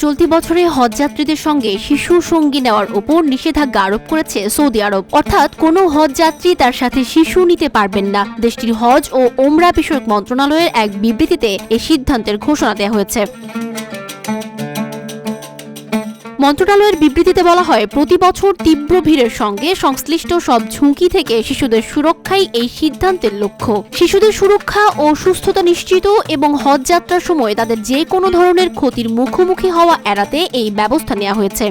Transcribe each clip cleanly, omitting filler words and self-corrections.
চলতি বছরে হজযাত্রীদের সঙ্গে শিশু সঙ্গী নেওয়ার উপর নিষেধাজ্ঞা আরোপ করেছে সৌদি আরব। অর্থাৎ কোনো হজযাত্রী তার সাথে শিশু নিতে পারবেন না। দেশটির হজ ও ওমরা বিষয়ক মন্ত্রণালয়ের এক বিবৃতিতে এই সিদ্ধান্তের ঘোষণা দেওয়া হয়েছে। মন্ত্রণালয়ের বিবৃতিতে বলা হয়, প্রতি বছর তীব্র ভিড়ের সঙ্গে সংশ্লিষ্ট সব ঝুঁকি থেকে শিশুদের সুরক্ষাই এই সিদ্ধান্তের লক্ষ্য। শিশুদের সুরক্ষা ও সুস্থতা নিশ্চিত এবং হজযাত্রার সময় তাদের যে কোনো ধরনের ক্ষতির মুখোমুখি হওয়া এড়াতে এই ব্যবস্থা নেওয়া হয়েছে।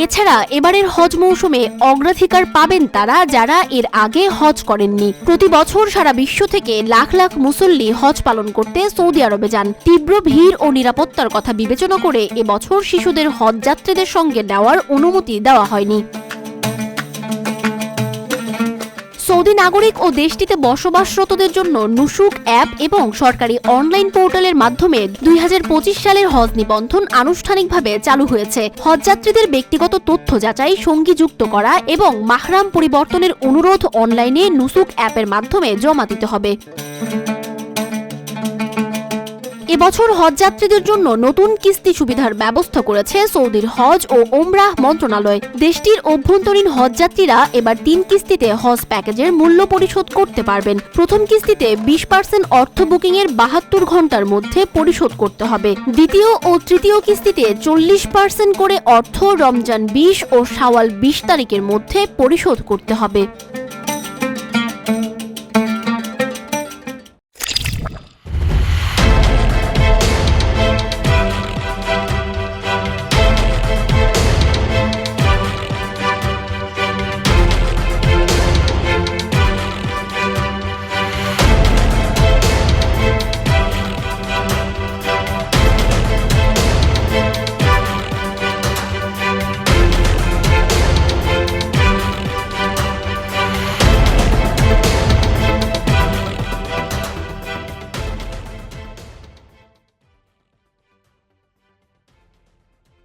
এছাড়া এবারের হজ মৌসুমে অগ্রাধিকার পাবেন তারা যারা এর আগে হজ করেননি। প্রতি বছর সারা বিশ্ব থেকে লাখ লাখ মুসল্লি হজ পালন করতে সৌদি আরবে যান। তীব্র ভিড় ও নিরাপত্তার কথা বিবেচনা করে এবছর শিশুদের হজযাত্রীদের সঙ্গে নেওয়ার অনুমতি দেওয়া হয়নি। সৌদি নাগরিক ও দেশটিতে বসবাসরতদের জন্য নুসুক অ্যাপ এবং সরকারি অনলাইন পোর্টালের মাধ্যমে 2025 সালের হজ নিবন্ধন আনুষ্ঠানিকভাবে চালু হয়েছে। হজযাত্রীদের ব্যক্তিগত তথ্য যাচাই, সঙ্গী যুক্ত করা এবং মাহরাম পরিবর্তনের অনুরোধ অনলাইনে নুসুক অ্যাপের মাধ্যমে জমা দিতে হবে। এবছর হজযাত্রীদের জন্য নতুন কিস্তি সুবিধার ব্যবস্থা করেছে সৌদির হজ ও ওমরাহ মন্ত্রণালয়। দেশটির অভ্যন্তরীণ হজযাত্রীরা এবার 3 কিস্তিতে হজ প্যাকেজের মূল্য পরিশোধ করতে পারবেন। প্রথম কিস্তিতে 20% অর্থ বুকিংয়ের 72 ঘন্টার মধ্যে পরিশোধ করতে হবে। দ্বিতীয় ও তৃতীয় কিস্তিতে 40% করে অর্থ রমজান 20 ও শাওয়াল 20 তারিখের মধ্যে পরিশোধ করতে হবে।